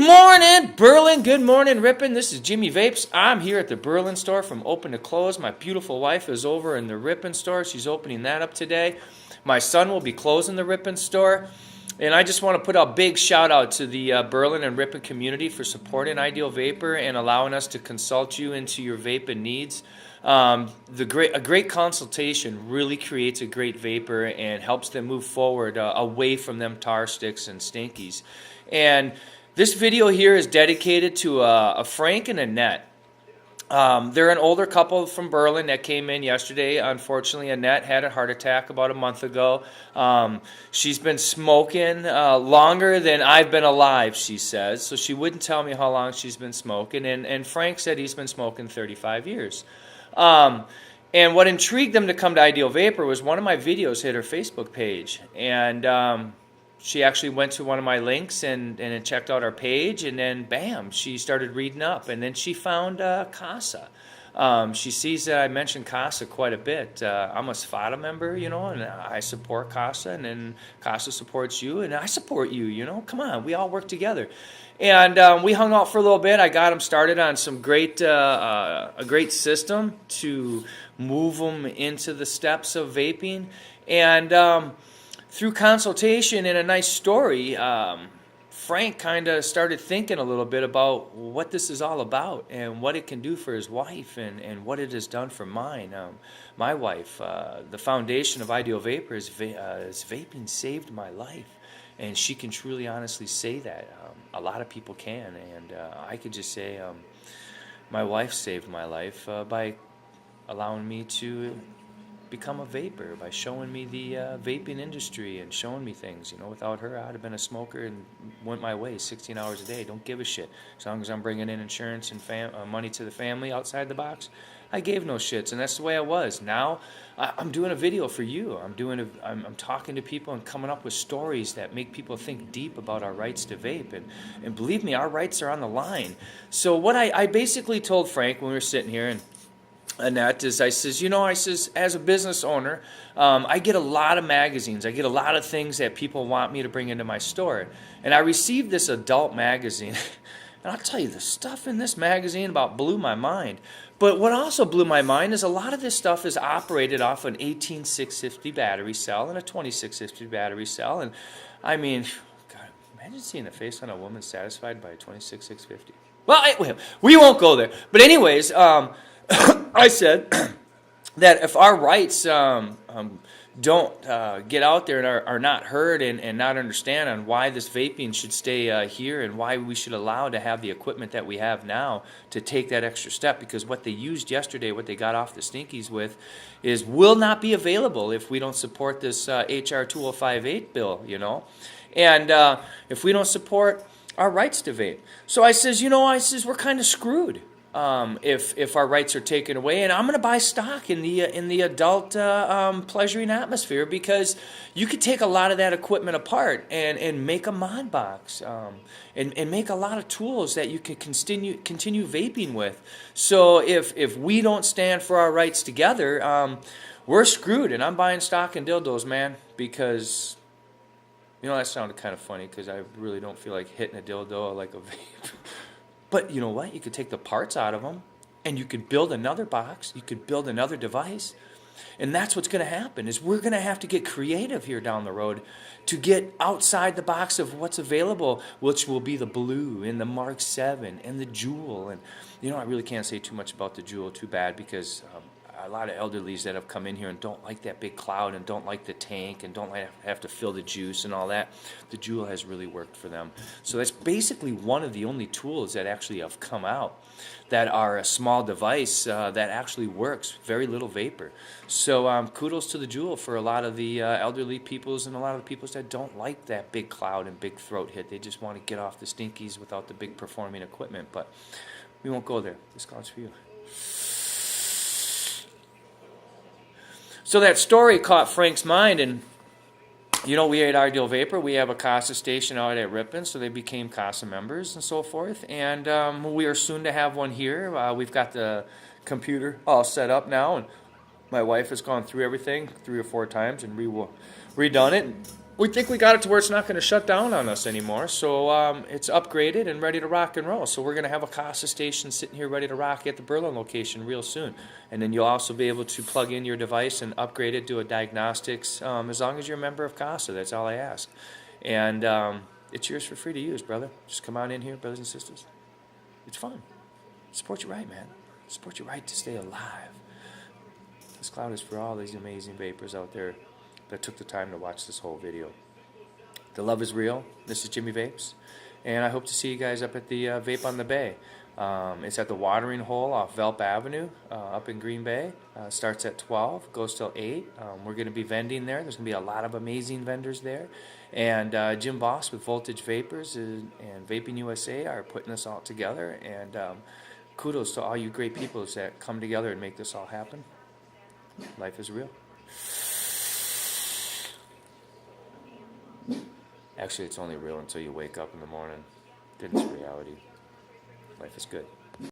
morning, Berlin. Good morning, Ripon. This is Jimmy Vapes. I'm here at the Berlin store from open to close. My beautiful wife is over in the Ripon store. She's opening that up today. My son will be closing the Ripon store. And I just want to put a big shout out to the Berlin and Ripon community for supporting Ideal Vapor and allowing us to consult you into your vaping needs. A great consultation really creates a great vapor and helps them move forward away from them tar sticks and stinkies. And this video here is dedicated to a Frank and Annette. They're an older couple from Berlin that came in yesterday. Unfortunately, Annette had a heart attack about a month ago. She's been smoking longer than I've been alive, she says. So she wouldn't tell me how long she's been smoking. And Frank said he's been smoking 35 years. And what intrigued them to come to Ideal Vapor was one of my videos hit her Facebook page. And she actually went to one of my links and checked out our page, and then bam, she started reading up, and then she found CASA. She sees that I mentioned CASA quite a bit. I'm a SFATA member, and I support CASA, and then CASA supports you, and I support you, Come on, we all work together. And we hung out for a little bit. I got them started on some a great system to move them into the steps of vaping. And through consultation and a nice story, Frank kind of started thinking a little bit about what this is all about and what it can do for his wife and what it has done for mine. My wife, the foundation of Ideal Vapor is vaping saved my life. And she can truly honestly say that. A lot of people can. And I could just say my wife saved my life by allowing me to become a vapor, by showing me the vaping industry and showing me things. Without her, I'd have been a smoker and went my way 16 hours a day. Don't give a shit. As long as I'm bringing in insurance and money to the family outside the box, I gave no shits, and that's the way I was. Now, I'm doing a video for you. I'm talking to people and coming up with stories that make people think deep about our rights to vape, and believe me, our rights are on the line. So what I basically told Frank when we were sitting here, and Annette, is I says, as a business owner, I get a lot of magazines. I get a lot of things that people want me to bring into my store. And I received this adult magazine. And I'll tell you, the stuff in this magazine about blew my mind. But what also blew my mind is a lot of this stuff is operated off an 18650 battery cell and a 2650 battery cell. And I mean, God, imagine seeing the face on a woman satisfied by a 26650. Well, we won't go there. But anyways, I said that if our rights don't get out there and are not heard and not understand on why this vaping should stay here and why we should allow to have the equipment that we have now to take that extra step, because what they used yesterday, what they got off the stinkies with, will not be available if we don't support this HR 2058 bill, and if we don't support our rights to vape. So I says, we're kind of screwed. If our rights are taken away, and I'm going to buy stock in the adult pleasuring atmosphere, because you could take a lot of that equipment apart and make a mod box and make a lot of tools that you can continue vaping with. So if we don't stand for our rights together, we're screwed. And I'm buying stock in dildos, man, because that sounded kind of funny, because I really don't feel like hitting a dildo like a vape. But you know what? You could take the parts out of them, and you could build another box. You could build another device. And that's what's going to happen, is we're going to have to get creative here down the road to get outside the box of what's available, which will be the Blue and the Mark 7 and the Jewel. And, I really can't say too much about the Jewel, too bad, because a lot of elderlies that have come in here and don't like that big cloud and don't like the tank and don't have to fill the juice and all that. The Jewel has really worked for them. So that's basically one of the only tools that actually have come out that are a small device that actually works. Very little vapor. So kudos to the Jewel for a lot of the elderly peoples and a lot of the peoples that don't like that big cloud and big throat hit. They just want to get off the stinkies without the big performing equipment. But we won't go there. This call's for you. So that story caught Frank's mind, and we at Ideal Vapor, we have a CASA station out at Ripon, so they became CASA members and so forth. And we are soon to have one here. We've got the computer all set up now, and my wife has gone through everything 3 or 4 times and redone it. we think we got it to where it's not going to shut down on us anymore. So it's upgraded and ready to rock and roll. So we're going to have a Casa station sitting here ready to rock at the Berlin location real soon. And then you'll also be able to plug in your device and upgrade it, do a diagnostics, as long as you're a member of Casa. That's all I ask. And it's yours for free to use, brother. Just come on in here, brothers and sisters. It's fun. Support your right, man. Support your right to stay alive. This cloud is for all these amazing vapors out there that took the time to watch this whole video. The love is real. This is Jimmy Vapes, and I hope to see you guys up at the Vape on the Bay. It's at the watering hole off Velp Avenue up in Green Bay. Starts at 12, goes till 8. We're going to be vending there. There's going to be a lot of amazing vendors there. And Jim Voss with Voltage Vapers and Vaping USA are putting this all together. And kudos to all you great people that come together and make this all happen. Life is real. Actually, it's only real until you wake up in the morning. Then it's reality. Life is good.